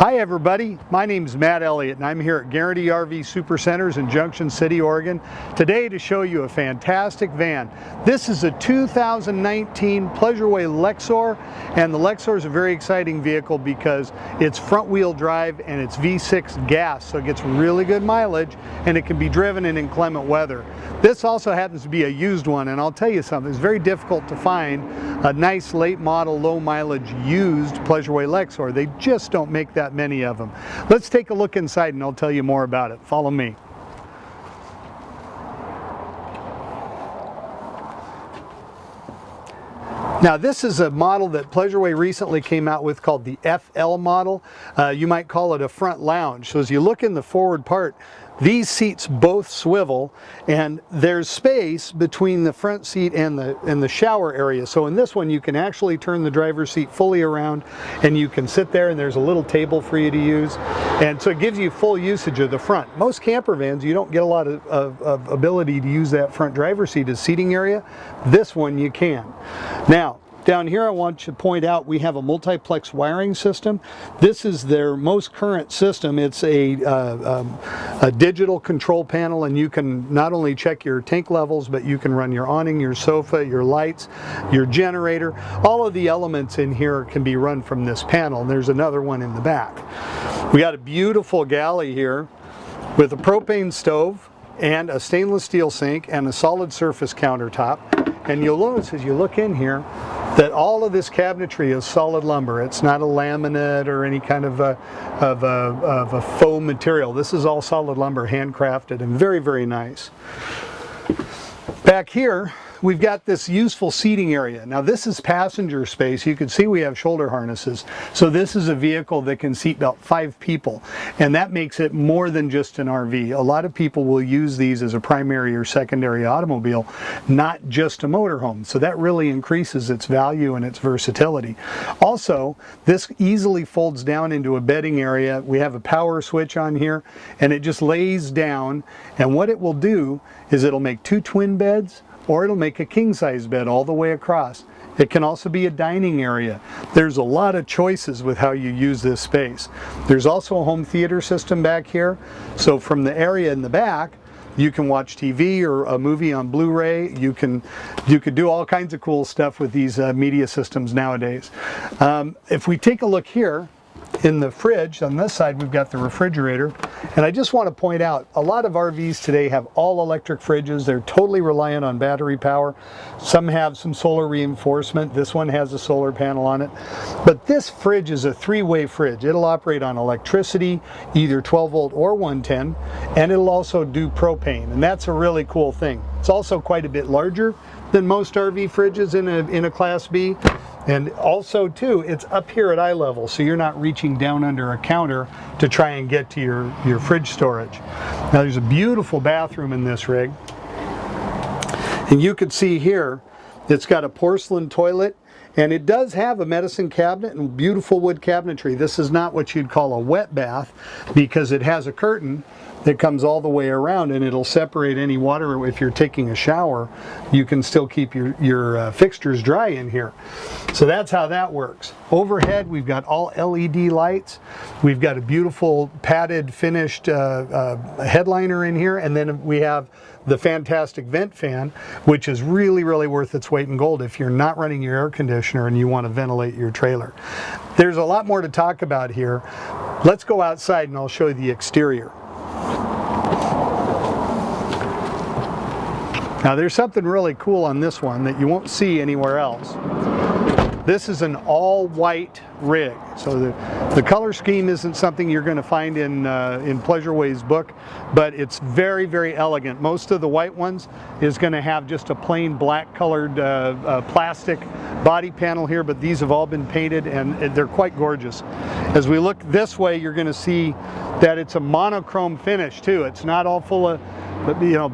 Hi everybody, my name is Matt.Elliott and I'm here at Guaranty RV Super Centers in Junction City, Oregon today to show you a fantastic van. This is a 2019 Pleasure-Way Lexor, and the Lexor is a very exciting vehicle because it's front wheel drive and it's V6 gas, so it gets really good mileage and it can be driven in inclement weather. This also happens to be a used one, and I'll tell you something, it's very difficult to find a nice late model low mileage used Pleasure-Way Lexor. They just don't make that many of them. Let's take a look inside and I'll tell you more about it. Follow me. Now this is a model that Pleasure-Way recently came out with called the FL model. You might call it a front lounge. So as you look in the forward part, these seats both swivel and there's space between the front seat and the shower area. So in this one you can actually turn the driver's seat fully around and you can sit there, and there's a little table for you to use. And so it gives you full usage of the front. Most camper vans, you don't get a lot of ability to use that front driver's seat as seating area. This one you can. Now, down here I want to point out we have a multiplex wiring system. This is their most current system. It's a digital control panel, and you can not only check your tank levels, but you can run your awning, your sofa, your lights, your generator. All of the elements in here can be run from this panel. There's another one in the back. We got a beautiful galley here with a propane stove and a stainless steel sink and a solid surface countertop. And you'll notice as you look in here that all of this cabinetry is solid lumber. It's not a laminate or any kind of a faux material. This is all solid lumber, handcrafted, and very, very nice. Back here, we've got this useful seating area. Now this is passenger space. You can see we have shoulder harnesses. So this is a vehicle that can seat about 5 people. And that makes it more than just an RV. A lot of people will use these as a primary or secondary automobile, not just a motorhome. So that really increases its value and its versatility. Also, this easily folds down into a bedding area. We have a power switch on here, and it just lays down. And what it will do is it'll make 2 twin beds, or it'll make a king-size bed all the way across. It can also be a dining area. There's a lot of choices with how you use this space. There's also a home theater system back here. So from the area in the back, you can watch TV or a movie on Blu-ray. You could do all kinds of cool stuff with these media systems nowadays. If we take a look here, in the fridge, on this side we've got the refrigerator, and I just want to point out a lot of RVs today have all electric fridges. They're totally reliant on battery power. Some have some solar reinforcement. This one has a solar panel on it, but this fridge is a 3-way fridge. It'll operate on electricity, either 12 volt or 110, and it'll also do propane, and that's a really cool thing. It's also quite a bit larger than most RV fridges in a Class B. And also too, it's up here at eye level, so you're not reaching down under a counter to try and get to your fridge storage. Now there's a beautiful bathroom in this rig. And you can see here, it's got a porcelain toilet, and it does have a medicine cabinet and beautiful wood cabinetry. This is not what you'd call a wet bath because it has a curtain that comes all the way around, and it'll separate any water. If you're taking a shower, you can still keep your fixtures dry in here. So that's how that works. Overhead, we've got all LED lights. We've got a beautiful padded finished headliner in here, and then we have the fantastic vent fan, which is really, really worth its weight in gold if you're not running your air conditioner and you want to ventilate your trailer. There's a lot more to talk about here. Let's go outside and I'll show you the exterior. Now there's something really cool on this one that you won't see anywhere else. This is an all-white rig. So the color scheme isn't something you're going to find in Pleasure-Way's book, but it's very, very elegant. Most of the white ones is going to have just a plain black colored plastic body panel here, but these have all been painted and they're quite gorgeous. As we look this way, you're going to see that it's a monochrome finish too. It's not all full of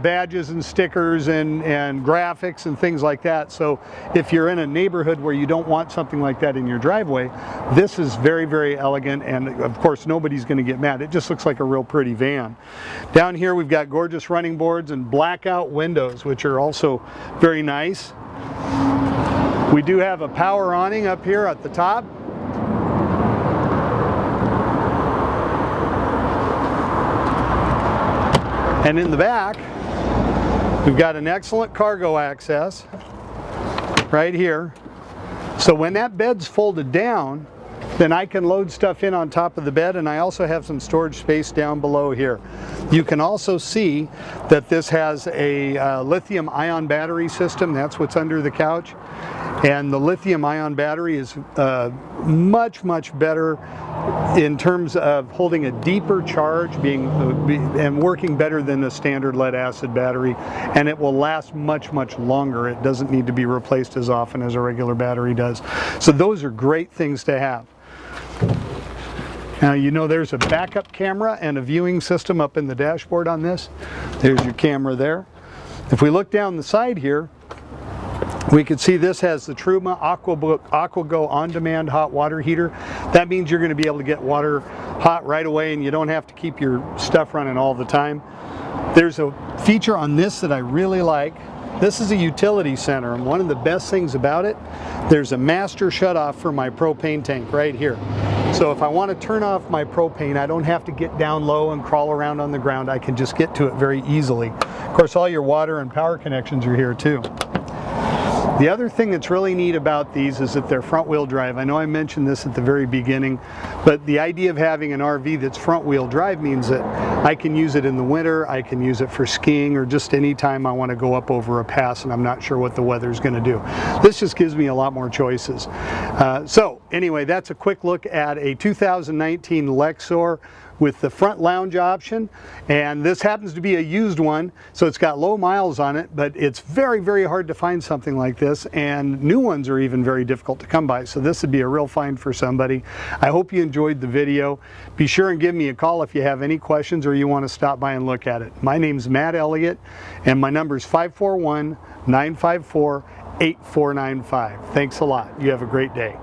badges and stickers and graphics and things like that. So if you're in a neighborhood where you don't want something like that in your driveway, this is very, very elegant, and of course nobody's going to get mad. It just looks like a real pretty van. Down here we've got gorgeous running boards and blackout windows, which are also very nice. We do have a power awning up here at the top. And in the back, we've got an excellent cargo access right here. So when that bed's folded down, then I can load stuff in on top of the bed, and I also have some storage space down below here. You can also see that this has a lithium ion battery system. That's what's under the couch. And the lithium ion battery is much better in terms of holding a deeper charge, and working better than a standard lead acid battery, and it will last much longer. It doesn't need to be replaced as often as a regular battery does. So those are great things to have. Now, you know, there's a backup camera and a viewing system up in the dashboard on this. There's your camera there. If we look down the side here, we can see this has the Truma AquaGo on-demand hot water heater. That means you're going to be able to get water hot right away, and you don't have to keep your stuff running all the time. There's a feature on this that I really like. This is a utility center, and one of the best things about it, there's a master shutoff for my propane tank right here. So if I want to turn off my propane, I don't have to get down low and crawl around on the ground. I can just get to it very easily. Of course, all your water and power connections are here too. The other thing that's really neat about these is that they're front wheel drive. I know I mentioned this at the very beginning, but the idea of having an RV that's front wheel drive means that I can use it in the winter, I can use it for skiing, or just any time I want to go up over a pass and I'm not sure what the weather's going to do. This just gives me a lot more choices. So anyway, that's a quick look at a 2019 Lexor with the front lounge option, and this happens to be a used one, so it's got low miles on it, but it's very hard to find something like this, and new ones are even very difficult to come by, so this would be a real find for somebody. I hope you enjoyed the video. Be sure and give me a call if you have any questions or you want to stop by and look at it. My name's Matt.Elliott, and my number is 541-954-8495. Thanks a lot. You have a great day.